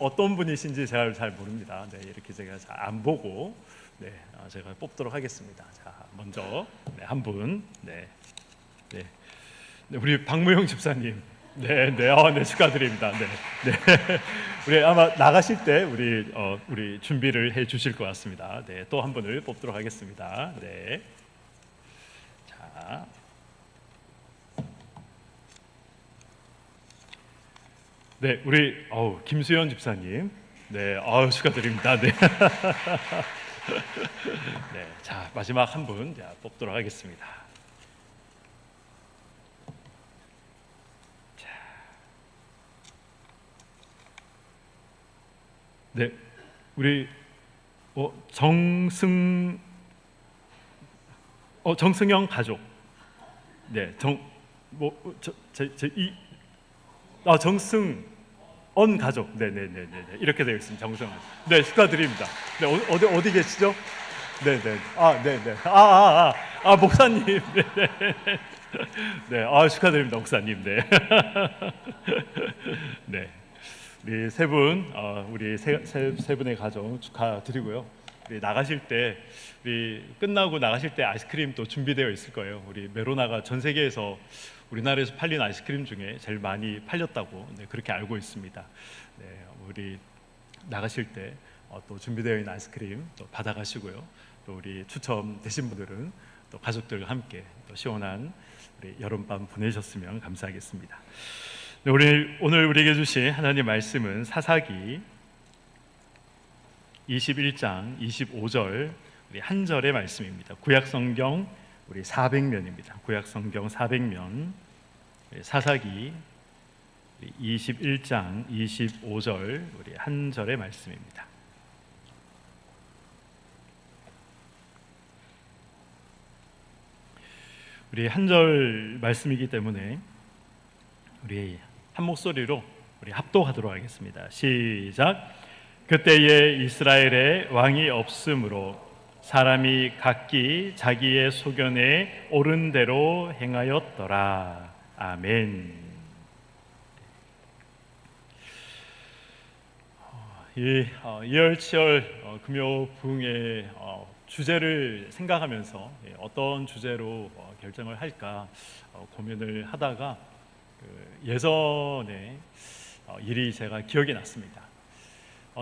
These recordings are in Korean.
어떤 분이신지 제가 잘 모릅니다. 네, 이렇게 제가 잘 안 보고 제가 뽑도록 하겠습니다. 자, 먼저 한 분, 네, 우리 박무용 집사님, 네, 축하드립니다. 네. 우리 아마 나가실 때 우리 준비를 해 주실 것 같습니다. 네, 또 한 분을 뽑도록 하겠습니다. 네, 자. 네, 우리 김수현 집사님, 네, 축하드립니다. 네, 네, 자 마지막 한 분 뽑도록 하겠습니다. 자, 네, 우리 정승영 가족, 네, 정승 언 가족, 네, 이렇게 되어 있습니다. 정승, 네, 축하드립니다. 네, 어디 계시죠? 네, 목사님, 네, 축하드립니다, 목사님, 네, 네, 우리 세 분, 우리 세 분의 가정 축하드리고요. 우리 나가실 때, 우리 끝나고 나가실 때 아이스크림 또 준비되어 있을 거예요. 우리 메로나가 전 세계에서 우리나라에서 팔린 아이스크림 중에 제일 많이 팔렸다고 그렇게 알고 있습니다. 네, 우리 나가실 때 또 준비되어 있는 아이스크림 또 받아가시고요. 또 우리 추첨되신 분들은 또 가족들과 함께 또 시원한 우리 여름밤 보내셨으면 감사하겠습니다. 네, 오늘 우리에게 주신 하나님 말씀은 사사기 21장 25절 우리 한 절의 말씀입니다. 구약성경 우리 400면입니다. 구약성경 400면 사사기 21장 25절 우리 한 절의 말씀입니다. 우리 한 절 말씀이기 때문에 우리 한 목소리로 우리 합독하도록 하겠습니다. 시작. 그때에 이스라엘에 왕이 없으므로 사람이 각기 자기의 소견에 옳은 대로 행하였더라. 아멘. 이 이열치열 금요 부흥의 주제를 생각하면서 어떤 주제로 결정을 할까 고민을 하다가 예전에 일이 제가 기억이 났습니다.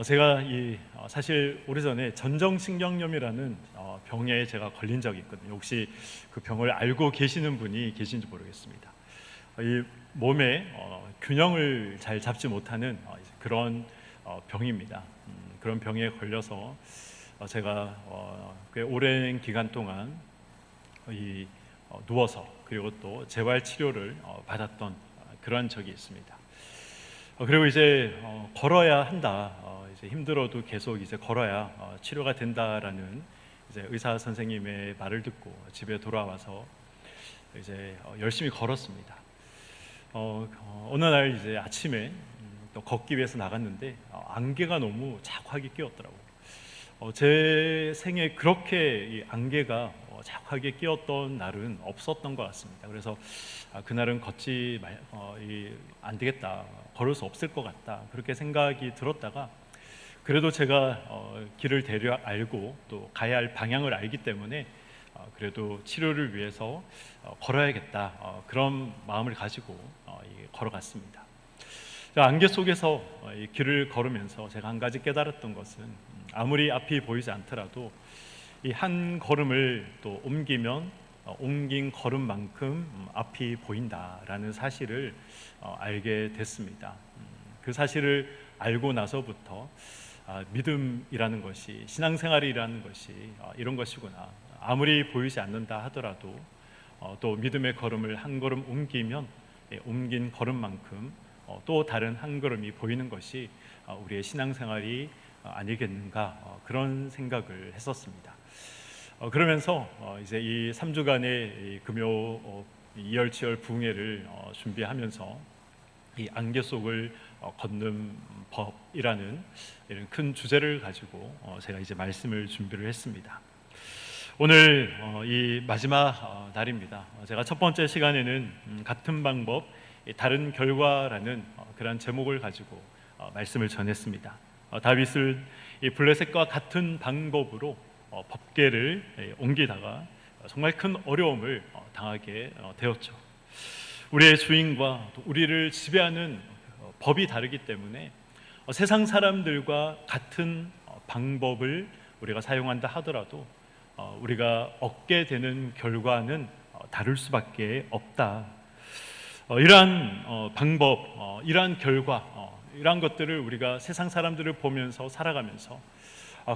제가 사실 오래전에 전정신경염이라는 병에 제가 걸린 적이 있거든요. 혹시 그 병을 알고 계시는 분이 계신지 모르겠습니다. 이 몸에 균형을 잘 잡지 못하는 그런 병입니다. 그런 병에 걸려서 제가 꽤 오랜 기간 동안 누워서 그리고 또 재활 치료를 받았던 그런 적이 있습니다. 그리고 이제 걸어야 한다. 이제 힘들어도 계속 이제 걸어야 치료가 된다라는 이제 의사 선생님의 말을 듣고 집에 돌아와서 이제 열심히 걸었습니다. 어느 날 이제 아침에 또 걷기 위해서 나갔는데 안개가 너무 자욱하게 끼었더라고요. 제 생에 그렇게 이 안개가 자욱하게 끼었던 날은 없었던 것 같습니다. 그래서 그날은 걷지 안 되겠다, 걸을 수 없을 것 같다, 그렇게 생각이 들었다가 그래도 제가 길을 대략 알고 또 가야 할 방향을 알기 때문에 그래도 치료를 위해서 걸어야겠다, 그런 마음을 가지고 걸어갔습니다. 안개 속에서 이 길을 걸으면서 제가 한 가지 깨달았던 것은 아무리 앞이 보이지 않더라도 이 한 걸음을 또 옮기면 옮긴 걸음만큼 앞이 보인다라는 사실을 알게 됐습니다. 그 사실을 알고 나서부터 믿음이라는 것이, 신앙생활이라는 것이 이런 것이구나. 아무리 보이지 않는다 하더라도 또 믿음의 걸음을 한 걸음 옮기면 옮긴 걸음만큼 또 다른 한 걸음이 보이는 것이 우리의 신앙생활이 아니겠는가, 그런 생각을 했었습니다. 그러면서 이제 이 3주간의 금요 이열치열 부흥회를 준비하면서 이 안개 속을 걷는 법이라는 이런 큰 주제를 가지고 제가 이제 말씀을 준비를 했습니다. 오늘 이 마지막 날입니다. 제가 첫 번째 시간에는 같은 방법 다른 결과라는 그런 제목을 가지고 말씀을 전했습니다. 다윗을 이 블레셋과 같은 방법으로 법궤를 옮기다가 정말 큰 어려움을 당하게 되었죠. 우리의 주인과 또 우리를 지배하는 법이 다르기 때문에 세상 사람들과 같은 방법을 우리가 사용한다 하더라도 우리가 얻게 되는 결과는 다를 수밖에 없다. 이러한 방법, 이러한 결과, 이러한 것들을 우리가 세상 사람들을 보면서 살아가면서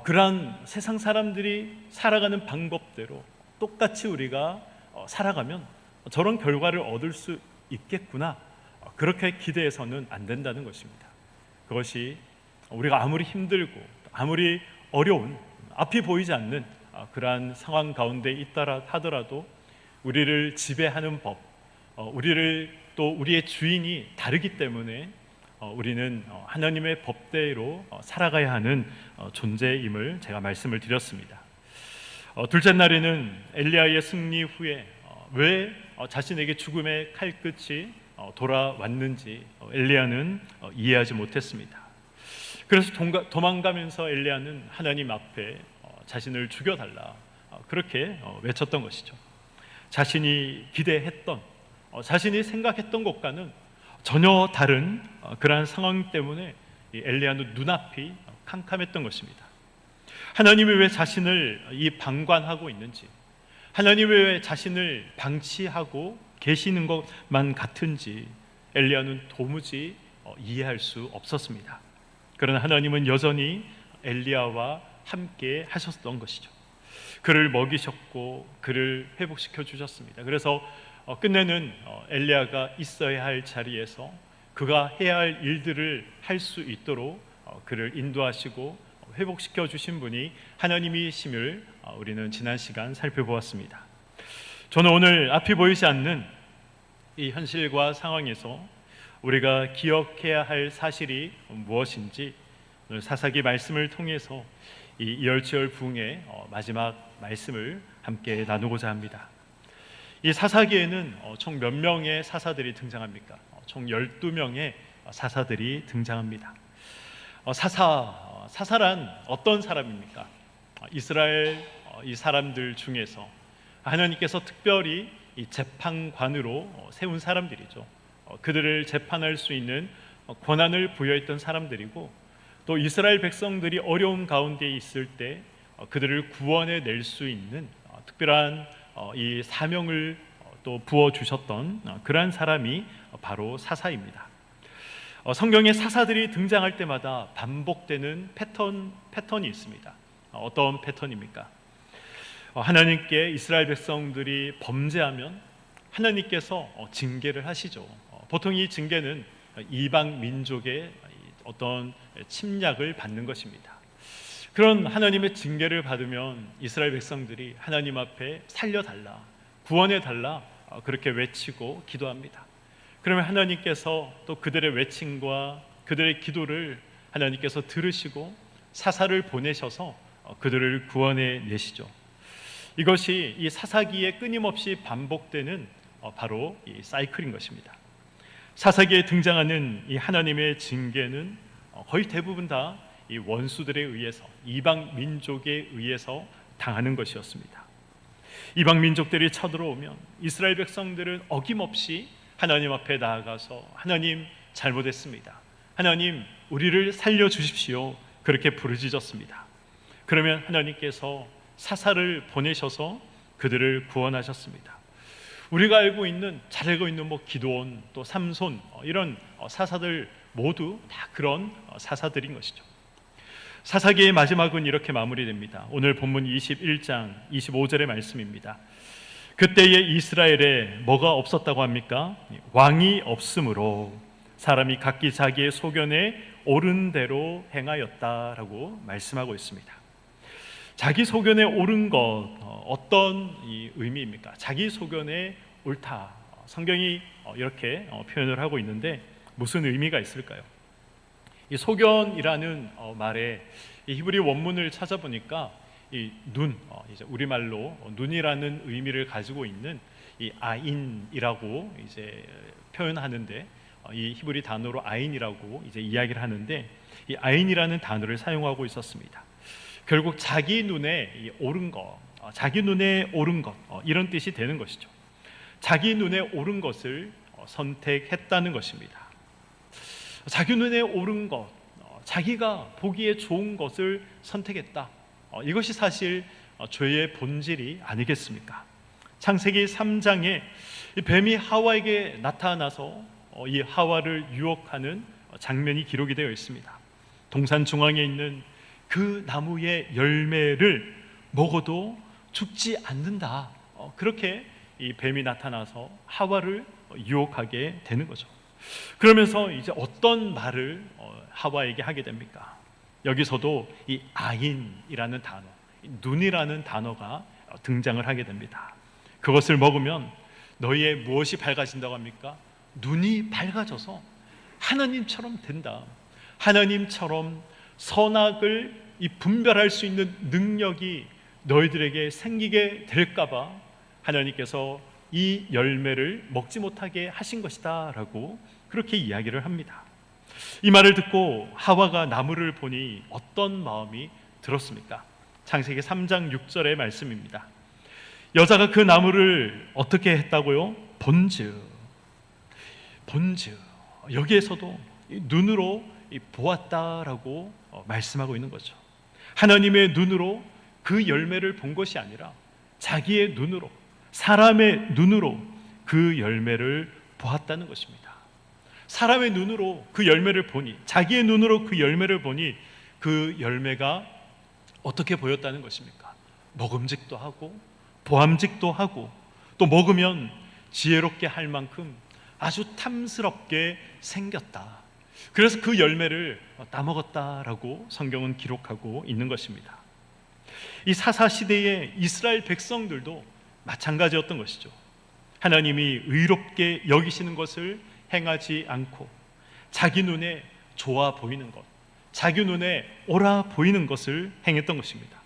그러한 세상 사람들이 살아가는 방법대로 똑같이 우리가 살아가면 저런 결과를 얻을 수 있겠구나, 그렇게 기대해서는 안 된다는 것입니다. 그것이 우리가 아무리 힘들고 아무리 어려운, 앞이 보이지 않는 그러한 상황 가운데 있다 하더라도 우리를 지배하는 법, 우리를 또 우리의 주인이 다르기 때문에 우리는 하나님의 법대로 살아가야 하는 존재임을 제가 말씀을 드렸습니다. 둘째 날에는 엘리야의 승리 후에 왜 자신에게 죽음의 칼끝이 돌아왔는지 엘리야는 이해하지 못했습니다. 그래서 도망가면서 엘리야는 하나님 앞에 자신을 죽여달라, 그렇게 외쳤던 것이죠. 자신이 기대했던, 자신이 생각했던 것과는 전혀 다른 그러한 상황 때문에 엘리야는 눈앞이 캄캄했던 것입니다. 하나님이 왜 자신을 방관하고 있는지, 하나님이 왜 자신을 방치하고 계시는 것만 같은지 엘리야는 도무지 이해할 수 없었습니다. 그러나 하나님은 여전히 엘리야와 함께 하셨던 것이죠. 그를 먹이셨고 그를 회복시켜 주셨습니다. 그래서 끝내는 엘리야가 있어야 할 자리에서 그가 해야 할 일들을 할 수 있도록 그를 인도하시고 회복시켜 주신 분이 하나님이심을 우리는 지난 시간 살펴보았습니다. 저는 오늘 앞이 보이지 않는 이 현실과 상황에서 우리가 기억해야 할 사실이 무엇인지 오늘 사사기 말씀을 통해서 이 이열치열 부흥의 마지막 말씀을 함께 나누고자 합니다. 이 사사기에는 총 몇 명의 사사들이 등장합니까? 총 12명의 사사들이 등장합니다. 사사란 어떤 사람입니까? 이스라엘 이 사람들 중에서 하나님께서 특별히 이 재판관으로 세운 사람들이죠. 그들을 재판할 수 있는 권한을 부여했던 사람들이고, 또 이스라엘 백성들이 어려움 가운데 있을 때 그들을 구원해 낼 수 있는 특별한 이 사명을 또 부어주셨던 그러한 사람이 바로 사사입니다. 성경에 사사들이 등장할 때마다 반복되는 패턴이 있습니다. 어떤 패턴입니까? 하나님께 이스라엘 백성들이 범죄하면 하나님께서 징계를 하시죠. 보통 이 징계는 이방 민족의 어떤 침략을 받는 것입니다. 그런 하나님의 징계를 받으면 이스라엘 백성들이 하나님 앞에 살려달라, 구원해달라, 그렇게 외치고 기도합니다. 그러면 하나님께서 또 그들의 외침과 그들의 기도를 하나님께서 들으시고 사사를 보내셔서 그들을 구원해 내시죠. 이것이 이 사사기에 끊임없이 반복되는 바로 이 사이클인 것입니다. 사사기에 등장하는 이 하나님의 징계는 거의 대부분 다 이 원수들에 의해서, 이방 민족에 의해서 당하는 것이었습니다. 이방 민족들이 쳐들어오면 이스라엘 백성들은 어김없이 하나님 앞에 나아가서 하나님 잘못했습니다, 하나님 우리를 살려주십시오, 그렇게 부르짖었습니다. 그러면 하나님께서 사사를 보내셔서 그들을 구원하셨습니다. 우리가 잘 알고 있는 기드온, 또 삼손, 이런 사사들 모두 다 그런 사사들인 것이죠. 사사기의 마지막은 이렇게 마무리됩니다. 오늘 본문 21장 25절의 말씀입니다. 그때에 이스라엘에 뭐가 없었다고 합니까? 왕이 없으므로 사람이 각기 자기의 소견에 옳은 대로 행하였다라고 말씀하고 있습니다. 자기 소견에 옳은 것, 어떤 이 의미입니까? 자기 소견에 옳다, 성경이 이렇게 표현을 하고 있는데 무슨 의미가 있을까요? 이 소견이라는 말에 이 히브리 원문을 찾아보니까 이 눈, 이제 우리말로 눈이라는 의미를 가지고 있는 이 아인이라고 이제 표현하는데 이 히브리 단어로 아인이라고 이제 이야기를 하는데, 이 아인이라는 단어를 사용하고 있었습니다. 결국 자기 눈에 옳은 것, 자기 눈에 옳은 것, 이런 뜻이 되는 것이죠. 자기 눈에 옳은 것을 선택했다는 것입니다. 자기 눈에 옳은 것, 자기가 보기에 좋은 것을 선택했다. 이것이 사실 죄의 본질이 아니겠습니까? 창세기 3장에 뱀이 하와에게 나타나서 이 하와를 유혹하는 장면이 기록이 되어 있습니다. 동산 중앙에 있는 그 나무의 열매를 먹어도 죽지 않는다. 그렇게 이 뱀이 나타나서 하와를 유혹하게 되는 거죠. 그러면서 이제 어떤 말을 하와에게 하게 됩니까? 여기서도 이 아인이라는 단어, 눈이라는 단어가 등장을 하게 됩니다. 그것을 먹으면 너희의 무엇이 밝아진다고 합니까? 눈이 밝아져서 하나님처럼 된다. 하나님처럼 선악을 분별할 수 있는 능력이 너희들에게 생기게 될까봐 하나님께서 이 열매를 먹지 못하게 하신 것이다 라고 그렇게 이야기를 합니다. 이 말을 듣고 하와가 나무를 보니 어떤 마음이 들었습니까? 창세기 3장 6절의 말씀입니다. 여자가 그 나무를 어떻게 했다고요? 본즉 여기에서도 눈으로 보았다라고 말씀하고 있는 거죠. 하나님의 눈으로 그 열매를 본 것이 아니라 자기의 눈으로, 사람의 눈으로 그 열매를 보았다는 것입니다. 사람의 눈으로 그 열매를 보니, 자기의 눈으로 그 열매를 보니 그 열매가 어떻게 보였다는 것입니까? 먹음직도 하고 보암직도 하고 또 먹으면 지혜롭게 할 만큼 아주 탐스럽게 생겼다. 그래서 그 열매를 따먹었다라고 성경은 기록하고 있는 것입니다. 이 사사시대의 이스라엘 백성들도 마찬가지였던 것이죠. 하나님이 의롭게 여기시는 것을 행하지 않고 자기 눈에 좋아 보이는 것, 자기 눈에 옳아 보이는 것을 행했던 것입니다.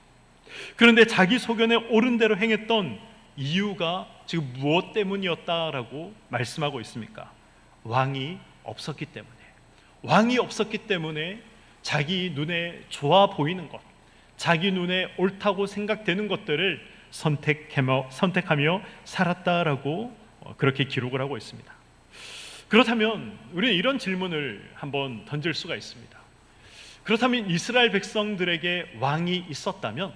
그런데 자기 소견에 옳은 대로 행했던 이유가 지금 무엇 때문이었다라고 말씀하고 있습니까? 왕이 없었기 때문에. 왕이 없었기 때문에 자기 눈에 좋아 보이는 것, 자기 눈에 옳다고 생각되는 것들을 선택하며 살았다라고 그렇게 기록을 하고 있습니다. 그렇다면 우리는 이런 질문을 한번 던질 수가 있습니다. 그렇다면 이스라엘 백성들에게 왕이 있었다면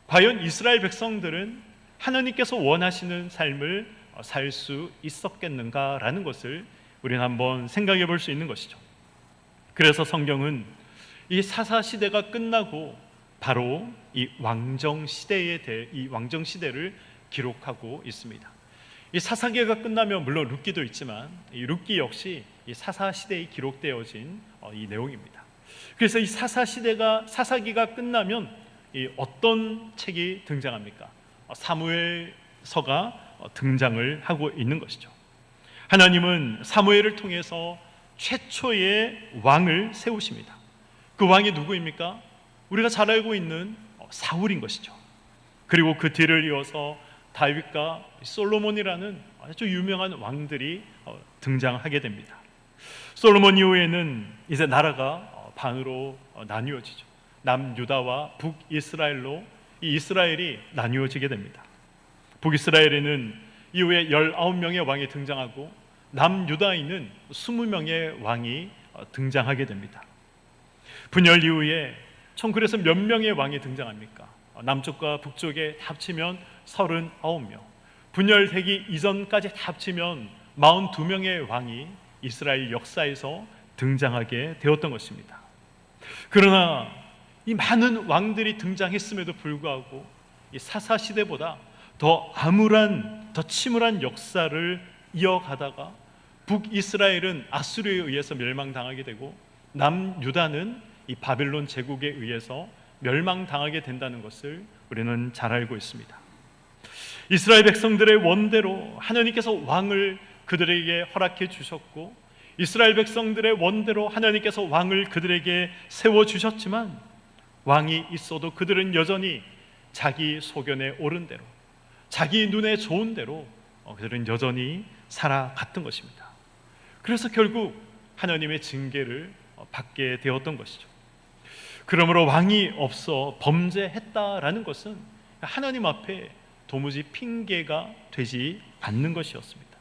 과연 이스라엘 백성들은 하나님께서 원하시는 삶을 살 수 있었겠는가라는 것을 우리는 한번 생각해 볼 수 있는 것이죠. 그래서 성경은 이 사사 시대가 끝나고 바로 이 왕정 시대를 기록하고 있습니다. 이 사사기가 끝나면 물론 룻기도 있지만 이 룻기 역시 이 사사 시대에 기록되어진 이 내용입니다. 그래서 이 사사기가 끝나면 이 어떤 책이 등장합니까? 사무엘서가 등장을 하고 있는 것이죠. 하나님은 사무엘을 통해서 최초의 왕을 세우십니다. 그 왕이 누구입니까? 우리가 잘 알고 있는 사울인 것이죠. 그리고 그 뒤를 이어서 다윗과 솔로몬이라는 아주 유명한 왕들이 등장하게 됩니다. 솔로몬 이후에는 이제 나라가 반으로 나뉘어지죠. 남유다와 북이스라엘로 이 이스라엘이 나뉘어지게 됩니다. 북이스라엘에는 이후에 19명의 왕이 등장하고 남유다에는 20명의 왕이 등장하게 됩니다. 분열 이후에 총 그래서 몇 명의 왕이 등장합니까? 남쪽과 북쪽에 합치면 39명, 분열되기 이전까지 합치면 42명의 왕이 이스라엘 역사에서 등장하게 되었던 것입니다. 그러나 이 많은 왕들이 등장했음에도 불구하고 이 사사 시대보다 더 암울한, 더 침울한 역사를 이어가다가 북이스라엘은 아수르에 의해서 멸망당하게 되고 남유다는 이 바벨론 제국에 의해서 멸망당하게 된다는 것을 우리는 잘 알고 있습니다. 이스라엘 백성들의 원대로 하나님께서 왕을 그들에게 허락해 주셨고 이스라엘 백성들의 원대로 하나님께서 왕을 그들에게 세워주셨지만 왕이 있어도 그들은 여전히 자기 소견에 옳은 대로 자기 눈에 좋은 대로 그들은 여전히 살아갔던 것입니다. 그래서 결국 하나님의 징계를 받게 되었던 것이죠. 그러므로 왕이 없어 범죄했다라는 것은 하나님 앞에 도무지 핑계가 되지 않는 것이었습니다.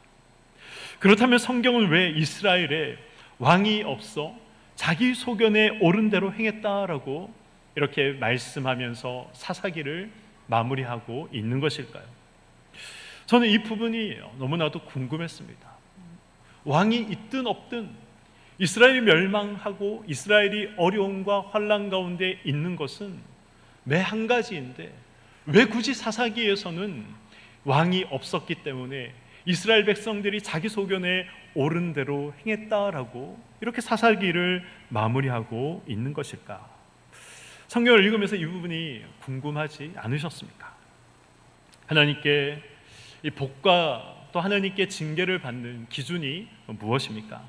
그렇다면 성경은 왜 이스라엘에 왕이 없어 자기 소견에 옳은 대로 행했다라고 이렇게 말씀하면서 사사기를 마무리하고 있는 것일까요? 저는 이 부분이 너무나도 궁금했습니다. 왕이 있든 없든 이스라엘이 멸망하고 이스라엘이 어려움과 환난 가운데 있는 것은 매 한 가지인데 왜 굳이 사사기에서는 왕이 없었기 때문에 이스라엘 백성들이 자기 소견에 옳은 대로 행했다라고 이렇게 사사기를 마무리하고 있는 것일까? 성경을 읽으면서 이 부분이 궁금하지 않으셨습니까? 하나님께 이 복과 또 하나님께 징계를 받는 기준이 무엇입니까?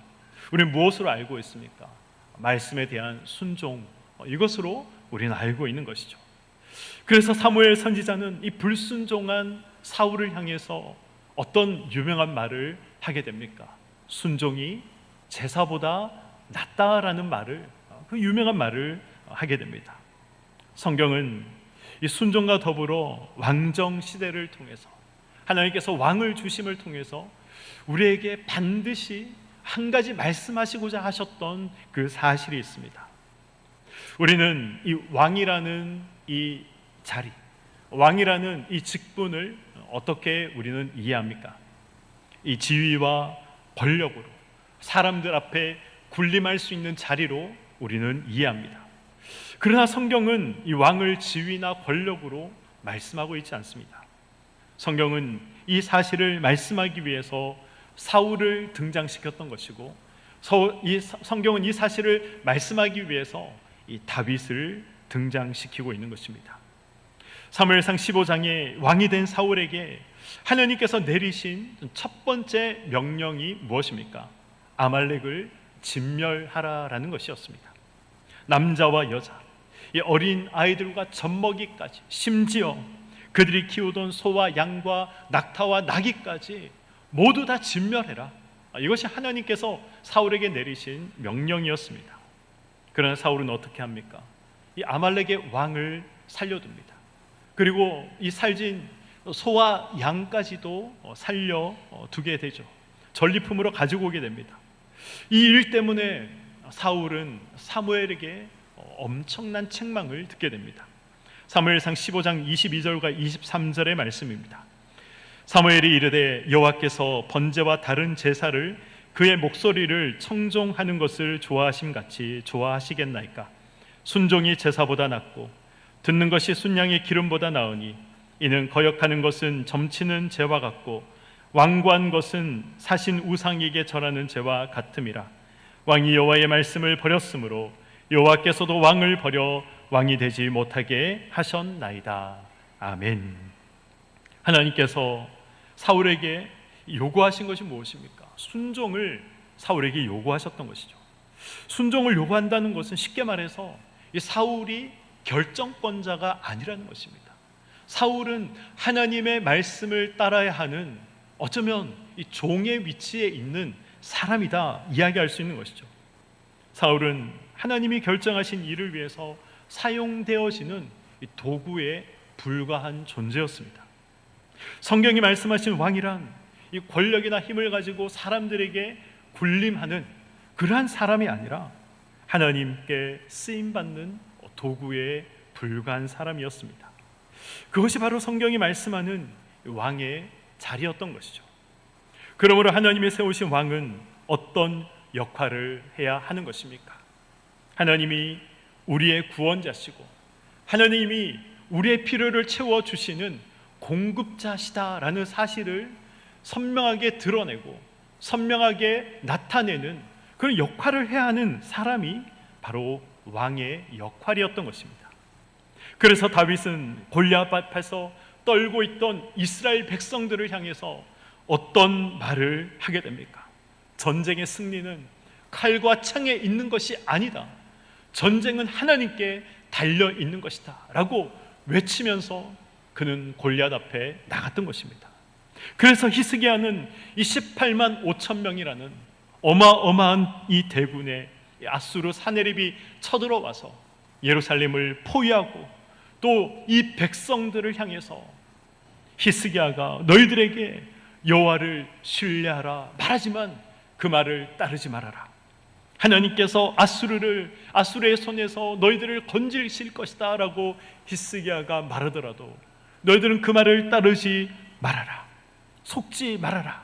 우리는 무엇으로 알고 있습니까? 말씀에 대한 순종, 이것으로 우리는 알고 있는 것이죠. 그래서 사무엘 선지자는 이 불순종한 사울을 향해서 어떤 유명한 말을 하게 됩니까? 순종이 제사보다 낫다라는 말을, 그 유명한 말을 하게 됩니다. 성경은 이 순종과 더불어 왕정 시대를 통해서 하나님께서 왕을 주심을 통해서 우리에게 반드시 한 가지 말씀하시고자 하셨던 그 사실이 있습니다. 우리는 이 왕이라는 이 자리, 왕이라는 이 직분을 어떻게 우리는 이해합니까? 이 지위와 권력으로 사람들 앞에 군림할 수 있는 자리로 우리는 이해합니다. 그러나 성경은 이 왕을 지위나 권력으로 말씀하고 있지 않습니다. 성경은 이 사실을 말씀하기 위해서 사울을 등장시켰던 것이고, 성경은 이 사실을 말씀하기 위해서 이 다윗을 등장시키고 있는 것입니다. 사무엘상 15장에 왕이 된 사울에게 하나님께서 내리신 첫 번째 명령이 무엇입니까? 아말렉을 진멸하라라는 것이었습니다. 남자와 여자, 이 어린 아이들과 젖먹이까지, 심지어 그들이 키우던 소와 양과 낙타와 나귀까지 모두 다 진멸해라. 이것이 하나님께서 사울에게 내리신 명령이었습니다. 그러나 사울은 어떻게 합니까? 이 아말렉의 왕을 살려둡니다. 그리고 이 살진 소와 양까지도 살려두게 되죠. 전리품으로 가지고 오게 됩니다. 이 일 때문에 사울은 사무엘에게 엄청난 책망을 듣게 됩니다. 사무엘상 15장 22절과 23절의 말씀입니다. 사무엘이 이르되 여호와께서 번제와 다른 제사를 그의 목소리를 청종하는 것을 좋아하심같이 좋아하시겠나이까? 순종이 제사보다 낫고 듣는 것이 순양의 기름보다 나으니 이는 거역하는 것은 점치는 죄와 같고 완고한 것은 사신 우상에게 절하는 죄와 같음이라. 왕이 여호와의 말씀을 버렸으므로 여호와께서도 왕을 버려 왕이 되지 못하게 하셨나이다. 아멘. 하나님께서 사울에게 요구하신 것이 무엇입니까? 순종을 사울에게 요구하셨던 것이죠. 순종을 요구한다는 것은 쉽게 말해서 이 사울이 결정권자가 아니라는 것입니다. 사울은 하나님의 말씀을 따라야 하는, 어쩌면 이 종의 위치에 있는 사람이다 이야기할 수 있는 것이죠. 사울은 하나님이 결정하신 일을 위해서 사용되어지는 이 도구에 불과한 존재였습니다. 성경이 말씀하신 왕이란 이 권력이나 힘을 가지고 사람들에게 군림하는 그러한 사람이 아니라 하나님께 쓰임받는 도구에 불과한 사람이었습니다. 그것이 바로 성경이 말씀하는 왕의 자리였던 것이죠. 그러므로 하나님이 세우신 왕은 어떤 역할을 해야 하는 것입니까? 하나님이 우리의 구원자시고 하나님이 우리의 필요를 채워주시는 공급자시다라는 사실을 선명하게 드러내고 선명하게 나타내는 그런 역할을 해야 하는 사람이 바로 왕의 역할이었던 것입니다. 그래서 다윗은 골리앗 앞에서 떨고 있던 이스라엘 백성들을 향해서 어떤 말을 하게 됩니까? 전쟁의 승리는 칼과 창에 있는 것이 아니다. 전쟁은 하나님께 달려 있는 것이다 라고 외치면서 그는 골리앗 앞에 나갔던 것입니다. 그래서 히스기야는 이 18만 5천 명이라는 어마어마한 이 대군의 아수르 사내립이 쳐들어와서 예루살렘을 포위하고 또 이 백성들을 향해서 히스기야가 너희들에게 여호와를 신뢰하라 말하지만 그 말을 따르지 말아라. 하나님께서 아수르의 손에서 너희들을 건지실 것이다 라고 히스기야가 말하더라도 너희들은 그 말을 따르지 말아라. 속지 말아라.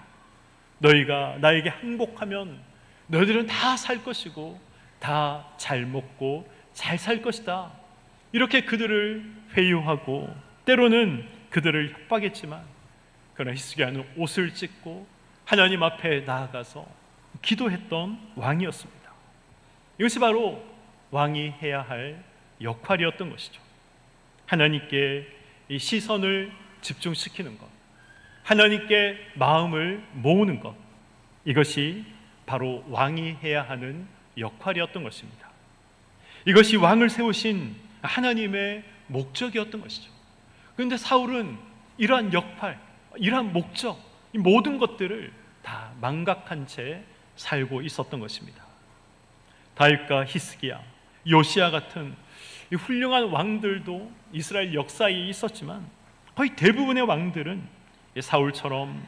너희가 나에게 항복하면 너희들은 다 살 것이고 다 잘 먹고 잘 살 것이다. 이렇게 그들을 회유하고 때로는 그들을 협박했지만 그러나 히스기야는 옷을 찢고 하나님 앞에 나아가서 기도했던 왕이었습니다. 이것이 바로 왕이 해야 할 역할이었던 것이죠. 하나님께 이 시선을 집중시키는 것, 하나님께 마음을 모으는 것, 이것이 바로 왕이 해야 하는 역할이었던 것입니다. 이것이 왕을 세우신 하나님의 목적이었던 것이죠. 그런데 사울은 이러한 역할, 이러한 목적, 이 모든 것들을 다 망각한 채 살고 있었던 것입니다. 다윗과 히스기야, 요시야 같은 이 훌륭한 왕들도 이스라엘 역사에 있었지만 거의 대부분의 왕들은 사울처럼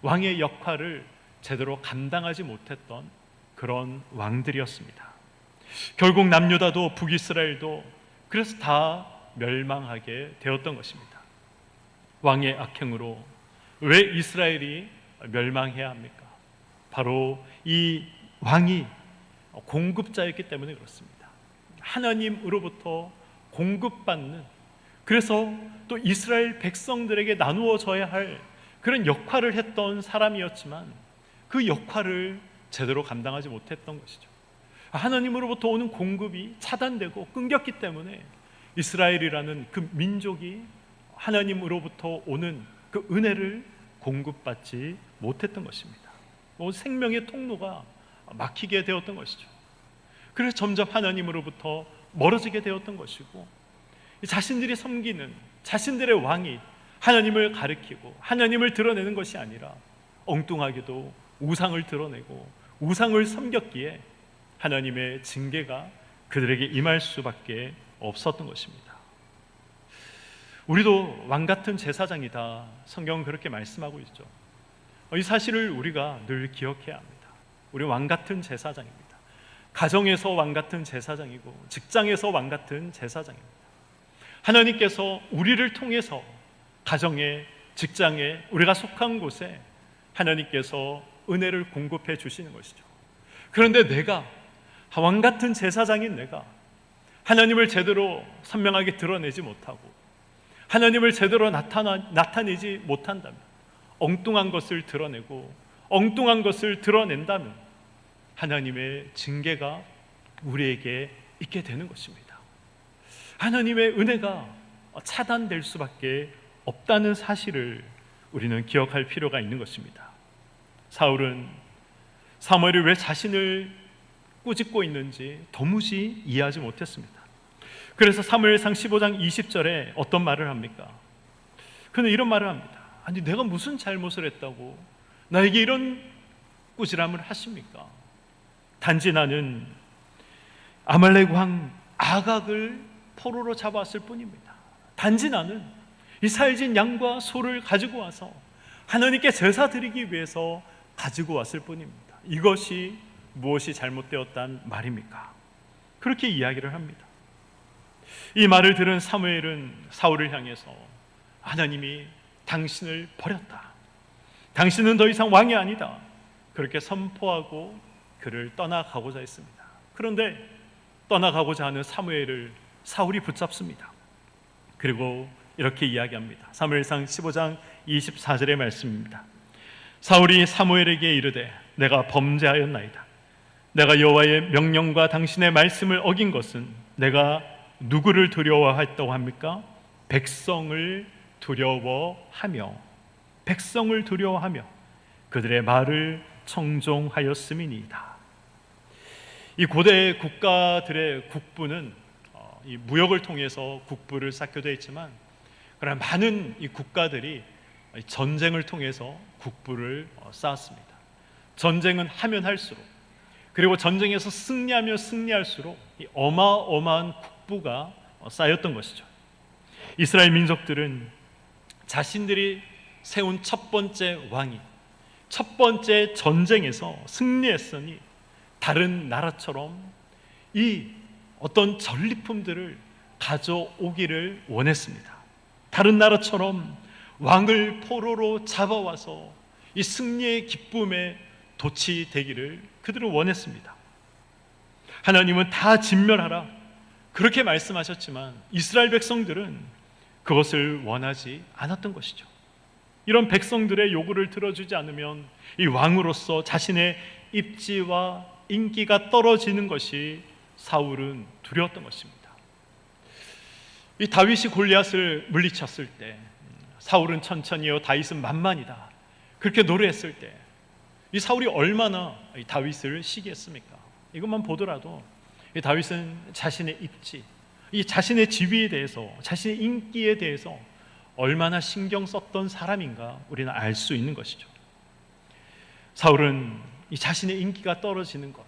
왕의 역할을 제대로 감당하지 못했던 그런 왕들이었습니다. 결국 남유다도 북이스라엘도 그래서 다 멸망하게 되었던 것입니다. 왕의 악행으로 왜 이스라엘이 멸망해야 합니까? 바로 이 왕이 공급자였기 때문에 그렇습니다. 하나님으로부터 공급받는, 그래서 또 이스라엘 백성들에게 나누어져야 할 그런 역할을 했던 사람이었지만 그 역할을 제대로 감당하지 못했던 것이죠. 하나님으로부터 오는 공급이 차단되고 끊겼기 때문에 이스라엘이라는 그 민족이 하나님으로부터 오는 그 은혜를 공급받지 못했던 것입니다. 생명의 통로가 막히게 되었던 것이죠. 그래서 점점 하나님으로부터 멀어지게 되었던 것이고, 자신들이 섬기는 자신들의 왕이 하나님을 가리키고 하나님을 드러내는 것이 아니라 엉뚱하게도 우상을 드러내고 우상을 섬겼기에 하나님의 징계가 그들에게 임할 수밖에 없었던 것입니다. 우리도 왕같은 제사장이다, 성경은 그렇게 말씀하고 있죠. 이 사실을 우리가 늘 기억해야 합니다. 우리 왕같은 제사장입니다. 가정에서 왕같은 제사장이고 직장에서 왕같은 제사장입니다. 하나님께서 우리를 통해서 가정에, 직장에, 우리가 속한 곳에 하나님께서 은혜를 공급해 주시는 것이죠. 그런데 내가, 왕같은 제사장인 내가 하나님을 제대로 선명하게 드러내지 못하고 하나님을 제대로 나타내지 못한다면, 엉뚱한 것을 드러내고 엉뚱한 것을 드러낸다면 하나님의 징계가 우리에게 있게 되는 것입니다. 하나님의 은혜가 차단될 수밖에 없다는 사실을 우리는 기억할 필요가 있는 것입니다. 사울은 사무엘이 왜 자신을 꾸짖고 있는지 도무지 이해하지 못했습니다. 그래서 사무엘상 15장 20절에 어떤 말을 합니까? 그는 이런 말을 합니다. 아니, 내가 무슨 잘못을 했다고 나에게 이런 꾸지람을 하십니까? 단지 나는 아말렉 왕 아각을 포로로 잡아왔을 뿐입니다. 단지 나는 이 살진 양과 소를 가지고 와서 하나님께 제사 드리기 위해서 가지고 왔을 뿐입니다. 이것이 무엇이 잘못되었단 말입니까? 그렇게 이야기를 합니다. 이 말을 들은 사무엘은 사울을 향해서 하나님이 당신을 버렸다, 당신은 더 이상 왕이 아니다, 그렇게 선포하고 그를 떠나가고자 했습니다. 그런데 떠나가고자 하는 사무엘을 사울이 붙잡습니다. 그리고 이렇게 이야기합니다. 사무엘상 15장 24절의 말씀입니다. 사울이 사무엘에게 이르되 내가 범죄하였나이다. 내가 여호와의 명령과 당신의 말씀을 어긴 것은 내가 누구를 두려워했다고 합니까? 백성을 두려워하며, 백성을 두려워하며 그들의 말을 청종하였음이니이다. 이 고대 국가들의 국부는 이 무역을 통해서 국부를 쌓게 되어 있지만, 그러나 많은 이 국가들이 전쟁을 통해서 국부를 쌓았습니다. 전쟁은 하면 할수록 그리고 전쟁에서 승리하며 승리할수록 이 어마어마한 국부가 쌓였던 것이죠. 이스라엘 민족들은 자신들이 세운 첫 번째 왕이 첫 번째 전쟁에서 승리했으니 다른 나라처럼 이 어떤 전리품들을 가져오기를 원했습니다. 다른 나라처럼 왕을 포로로 잡아와서 이 승리의 기쁨에 도취되기를 그들은 원했습니다. 하나님은 다 진멸하라 그렇게 말씀하셨지만 이스라엘 백성들은 그것을 원하지 않았던 것이죠. 이런 백성들의 요구를 들어주지 않으면 이 왕으로서 자신의 입지와 인기가 떨어지는 것이 사울은 두려웠던 것입니다. 이 다윗이 골리앗을 물리쳤을 때 사울은 천천히요 다윗은 만만이다 그렇게 노래했을 때 이 사울이 얼마나 이 다윗을 시기했습니까? 이것만 보더라도 이 다윗은 자신의 입지, 이 자신의 지위에 대해서, 자신의 인기에 대해서 얼마나 신경 썼던 사람인가 우리는 알 수 있는 것이죠. 사울은 이 자신의 인기가 떨어지는 것,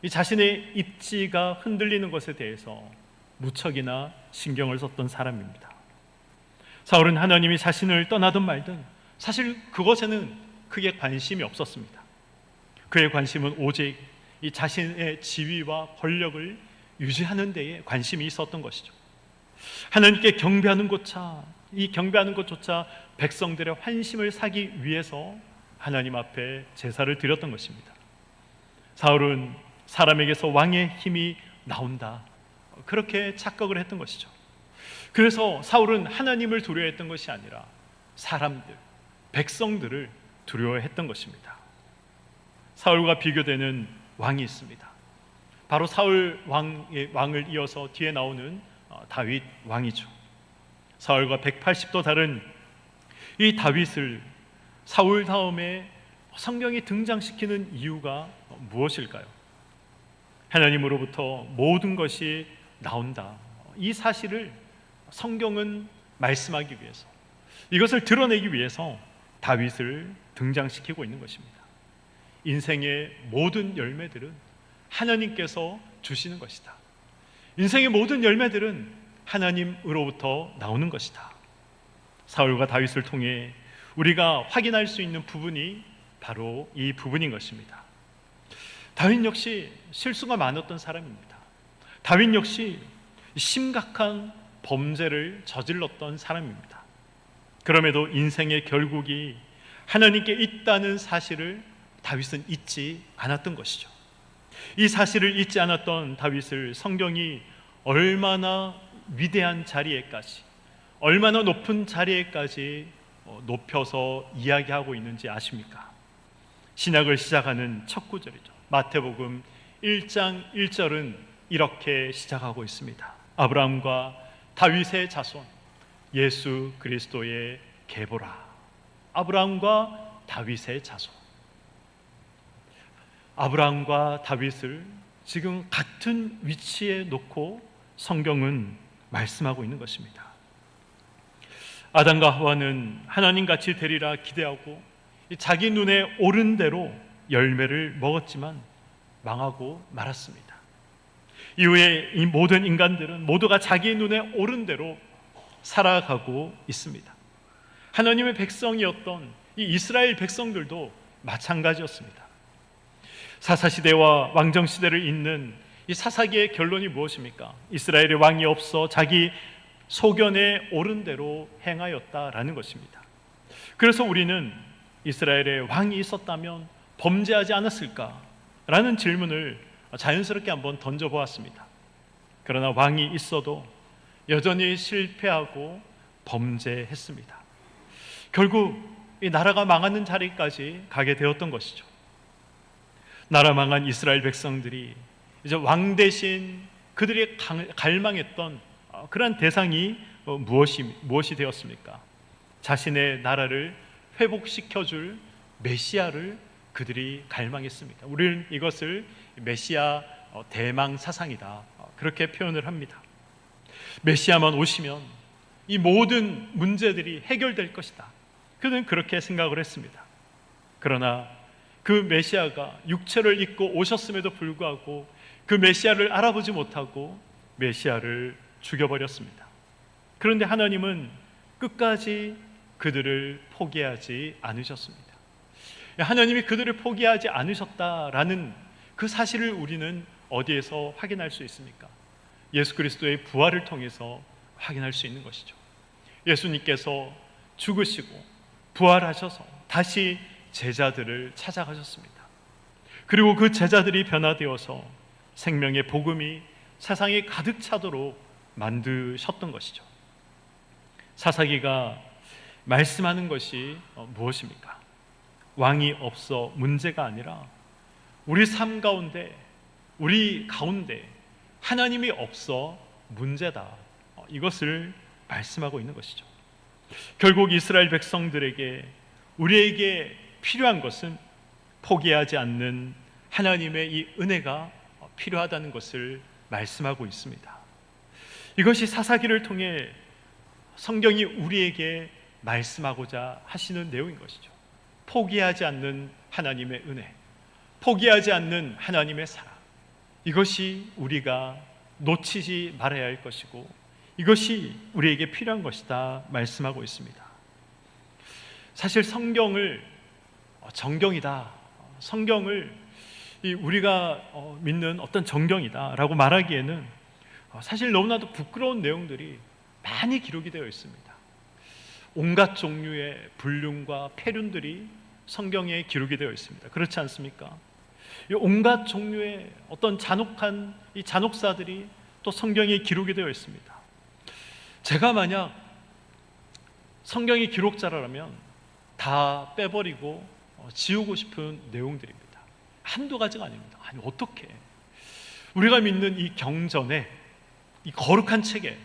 이 자신의 입지가 흔들리는 것에 대해서 무척이나 신경을 썼던 사람입니다. 사울은 하나님이 자신을 떠나든 말든 사실 그것에는 크게 관심이 없었습니다. 그의 관심은 오직 이 자신의 지위와 권력을 유지하는 데에 관심이 있었던 것이죠. 하나님께 경배하는 것조차 이 경배하는 것조차 백성들의 환심을 사기 위해서 하나님 앞에 제사를 드렸던 것입니다. 사울은 사람에게서 왕의 힘이 나온다 그렇게 착각을 했던 것이죠. 그래서 사울은 하나님을 두려워했던 것이 아니라 사람들, 백성들을 두려워했던 것입니다. 사울과 비교되는 왕이 있습니다. 바로 사울 왕을 이어서 뒤에 나오는 다윗 왕이죠. 사울과 180도 다른 이 다윗을 사울 다음에 성경이 등장시키는 이유가 무엇일까요? 하나님으로부터 모든 것이 나온다. 이 사실을 성경은 말씀하기 위해서, 이것을 드러내기 위해서 다윗을 등장시키고 있는 것입니다. 인생의 모든 열매들은 하나님께서 주시는 것이다. 인생의 모든 열매들은 하나님으로부터 나오는 것이다. 사울과 다윗을 통해 우리가 확인할 수 있는 부분이 바로 이 부분인 것입니다. 다윗 역시 실수가 많았던 사람입니다. 다윗 역시 심각한 범죄를 저질렀던 사람입니다. 그럼에도 인생의 결국이 하나님께 있다는 사실을 다윗은 잊지 않았던 것이죠. 이 사실을 잊지 않았던 다윗을 성경이 얼마나 위대한 자리에까지, 얼마나 높은 자리에까지 높여서 이야기하고 있는지 아십니까? 신약을 시작하는 첫 구절이죠. 마태복음 1장 1절은 이렇게 시작하고 있습니다. 아브라함과 다윗의 자손 예수 그리스도의 계보라. 아브라함과 다윗의 자손. 아브라함과 다윗을 지금 같은 위치에 놓고 성경은 말씀하고 있는 것입니다. 아담과 하와는 하나님같이 되리라 기대하고 자기 눈에 오른 대로 열매를 먹었지만 망하고 말았습니다. 이후에 이 모든 인간들은 모두가 자기 눈에 오른 대로 살아가고 있습니다. 하나님의 백성이었던 이 이스라엘 백성들도 마찬가지였습니다. 사사시대와 왕정시대를 잇는 이 사사기의 결론이 무엇입니까? 이스라엘의 왕이 없어 자기 소견에 옳은 대로 행하였다라는 것입니다. 그래서 우리는 이스라엘의 왕이 있었다면 범죄하지 않았을까라는 질문을 자연스럽게 한번 던져보았습니다. 그러나 왕이 있어도 여전히 실패하고 범죄했습니다. 결국 이 나라가 망하는 자리까지 가게 되었던 것이죠. 나라 망한 이스라엘 백성들이 이제 왕 대신 그들이 갈망했던 그런 대상이 무엇이 되었습니까? 자신의 나라를 회복시켜줄 메시아를 그들이 갈망했습니다. 우리는 이것을 메시아 대망 사상이다 그렇게 표현을 합니다. 메시아만 오시면 이 모든 문제들이 해결될 것이다. 그들은 그렇게 생각을 했습니다. 그러나 그 메시아가 육체를 입고 오셨음에도 불구하고 그 메시아를 알아보지 못하고 메시아를 죽여버렸습니다. 그런데 하나님은 끝까지 그들을 포기하지 않으셨습니다. 하나님이 그들을 포기하지 않으셨다라는 그 사실을 우리는 어디에서 확인할 수 있습니까? 예수 그리스도의 부활을 통해서 확인할 수 있는 것이죠. 예수님께서 죽으시고 부활하셔서 다시 제자들을 찾아가셨습니다. 그리고 그 제자들이 변화되어서 생명의 복음이 세상에 가득 차도록 만드셨던 것이죠. 사사기가 말씀하는 것이 무엇입니까? 왕이 없어 문제가 아니라 우리 삶 가운데, 우리 가운데 하나님이 없어 문제다, 이것을 말씀하고 있는 것이죠. 결국 이스라엘 백성들에게, 우리에게 필요한 것은 포기하지 않는 하나님의 이 은혜가 필요하다는 것을 말씀하고 있습니다. 이것이 사사기를 통해 성경이 우리에게 말씀하고자 하시는 내용인 것이죠. 포기하지 않는 하나님의 은혜, 포기하지 않는 하나님의 사랑, 이것이 우리가 놓치지 말아야 할 것이고 이것이 우리에게 필요한 것이다 말씀하고 있습니다. 사실 성경을 정경이다, 성경을 우리가 믿는 어떤 정경이다 라고 말하기에는 사실 너무나도 부끄러운 내용들이 많이 기록이 되어 있습니다. 온갖 종류의 불륜과 폐륜들이 성경에 기록이 되어 있습니다. 그렇지 않습니까? 온갖 종류의 어떤 잔혹한 이 잔혹사들이 또 성경에 기록이 되어 있습니다. 제가 만약 성경의 기록자라면 다 빼버리고 지우고 싶은 내용들입니다. 한두 가지가 아닙니다. 아니, 어떻게 우리가 믿는 이 경전에, 이 거룩한 책에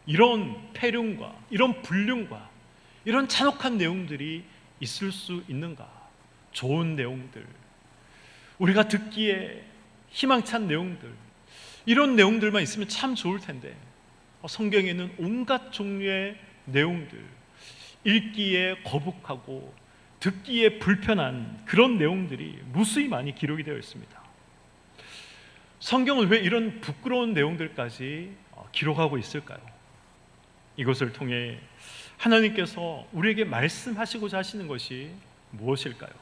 이런 폐륜과 이런 불륜과 이런 잔혹한 내용들이 있을 수 있는가? 좋은 내용들, 우리가 듣기에 희망찬 내용들, 이런 내용들만 있으면 참 좋을 텐데 성경에는 온갖 종류의 내용들, 읽기에 거북하고 듣기에 불편한 그런 내용들이 무수히 많이 기록이 되어 있습니다. 성경은 왜 이런 부끄러운 내용들까지 기록하고 있을까요? 이것을 통해 하나님께서 우리에게 말씀하시고자 하시는 것이 무엇일까요?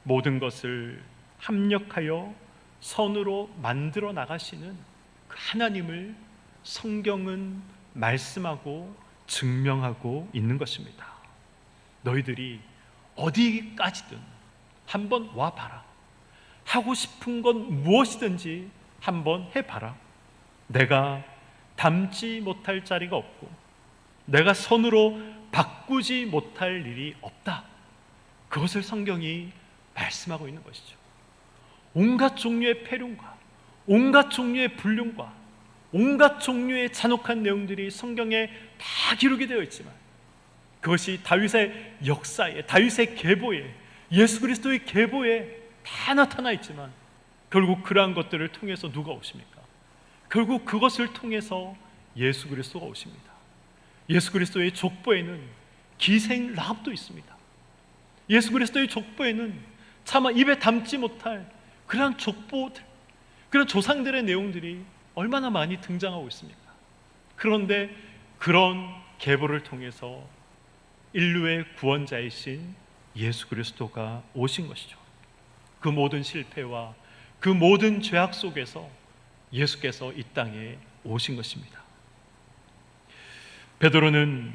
모든 것을 합력하여 선으로 만들어 나가시는 그 하나님을 성경은 말씀하고 증명하고 있는 것입니다. 너희들이 어디까지든 한번 와봐라. 하고 싶은 건 무엇이든지 한번 해봐라. 내가 담지 못할 자리가 없고 내가 손으로 바꾸지 못할 일이 없다. 그것을 성경이 말씀하고 있는 것이죠. 온갖 종류의 폐륜과 온갖 종류의 불륜과 온갖 종류의 잔혹한 내용들이 성경에 다 기록이 되어 있지만 그것이 다윗의 역사에, 다윗의 계보에, 예수 그리스도의 계보에 다 나타나 있지만 결국 그러한 것들을 통해서 누가 오십니까? 결국 그것을 통해서 예수 그리스도가 오십니다. 예수 그리스도의 족보에는 기생 라합도 있습니다. 예수 그리스도의 족보에는 차마 입에 담지 못할 그런 족보들, 그런 조상들의 내용들이 얼마나 많이 등장하고 있습니까? 그런데 그런 계보를 통해서 인류의 구원자이신 예수 그리스도가 오신 것이죠. 그 모든 실패와 그 모든 죄악 속에서 예수께서 이 땅에 오신 것입니다. 베드로는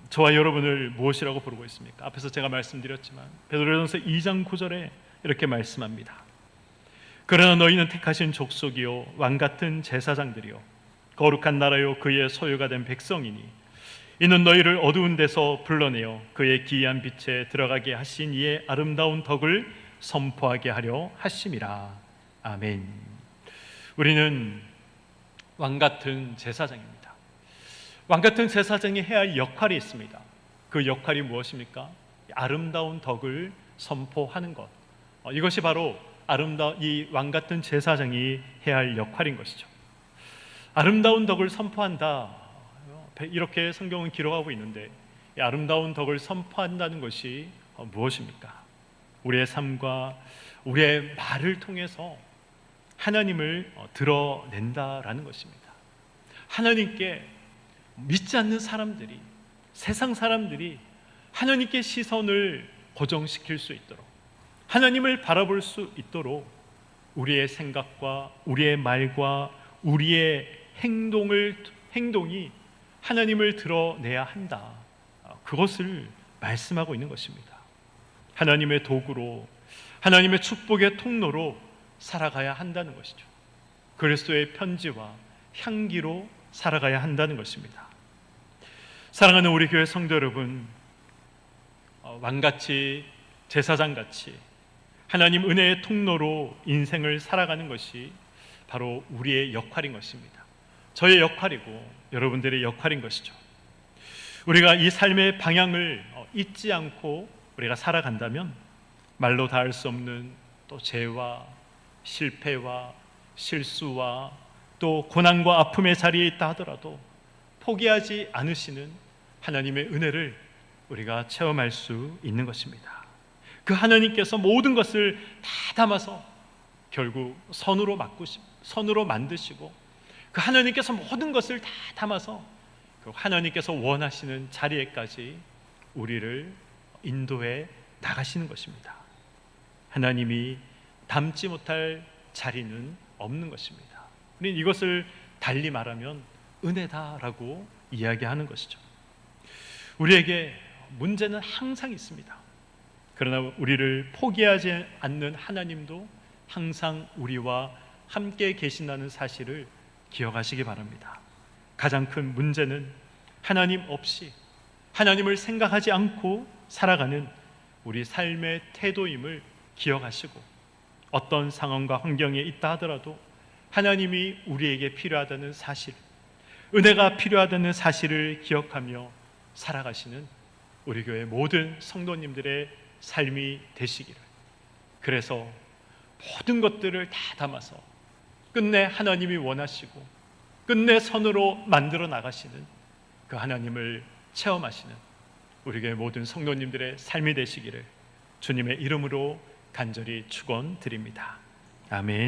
저와 여러분을 무엇이라고 부르고 있습니까? 앞에서 제가 말씀드렸지만 베드로전서 2장 9절에 이렇게 말씀합니다. 그러나 너희는 택하신 족속이요 왕같은 제사장들이요 거룩한 나라요 그의 소유가 된 백성이니 이는 너희를 어두운 데서 불러내어 그의 기이한 빛에 들어가게 하신 이의 아름다운 덕을 선포하게 하려 하심이라. 아멘. 우리는 왕같은 제사장입니다. 왕같은 제사장이 해야 할 역할이 있습니다. 그 역할이 무엇입니까? 아름다운 덕을 선포하는 것. 이것이 바로 이 왕같은 제사장이 해야 할 역할인 것이죠. 아름다운 덕을 선포한다, 이렇게 성경은 기록하고 있는데 이 아름다운 덕을 선포한다는 것이 무엇입니까? 우리의 삶과 우리의 말을 통해서 하나님을 드러낸다라는 것입니다. 하나님께 믿지 않는 사람들이, 세상 사람들이 하나님께 시선을 고정시킬 수 있도록, 하나님을 바라볼 수 있도록 우리의 생각과 우리의 말과 우리의 행동이 하나님을 드러내야 한다. 그것을 말씀하고 있는 것입니다. 하나님의 도구로, 하나님의 축복의 통로로 살아가야 한다는 것이죠. 그리스도의 편지와 향기로 살아가야 한다는 것입니다. 사랑하는 우리 교회 성도 여러분, 왕같이, 제사장같이 하나님 은혜의 통로로 인생을 살아가는 것이 바로 우리의 역할인 것입니다. 저의 역할이고 여러분들의 역할인 것이죠. 우리가 이 삶의 방향을 잊지 않고 우리가 살아간다면 말로 닿을 수 없는 또 죄와 실패와 실수와 또 고난과 아픔의 자리에 있다 하더라도 포기하지 않으시는 하나님의 은혜를 우리가 체험할 수 있는 것입니다. 그 하나님께서 모든 것을 다 담아서 결국 선으로 만드시고 그 하나님께서 모든 것을 다 담아서 그 하나님께서 원하시는 자리에까지 우리를 인도해 나가시는 것입니다. 하나님이 담지 못할 자리는 없는 것입니다. 우리는 이것을 달리 말하면 은혜다라고 이야기하는 것이죠. 우리에게 문제는 항상 있습니다. 그러나 우리를 포기하지 않는 하나님도 항상 우리와 함께 계신다는 사실을 기억하시기 바랍니다. 가장 큰 문제는 하나님 없이, 하나님을 생각하지 않고 살아가는 우리 삶의 태도임을 기억하시고, 어떤 상황과 환경에 있다 하더라도 하나님이 우리에게 필요하다는 사실, 은혜가 필요하다는 사실을 기억하며 살아가시는 우리 교회 모든 성도님들의 삶이 되시기를, 그래서 모든 것들을 다 담아서 끝내 하나님이 원하시고 끝내 선으로 만들어 나가시는 그 하나님을 체험하시는 우리 교회 모든 성도님들의 삶이 되시기를 주님의 이름으로 간절히 축원드립니다. 아멘.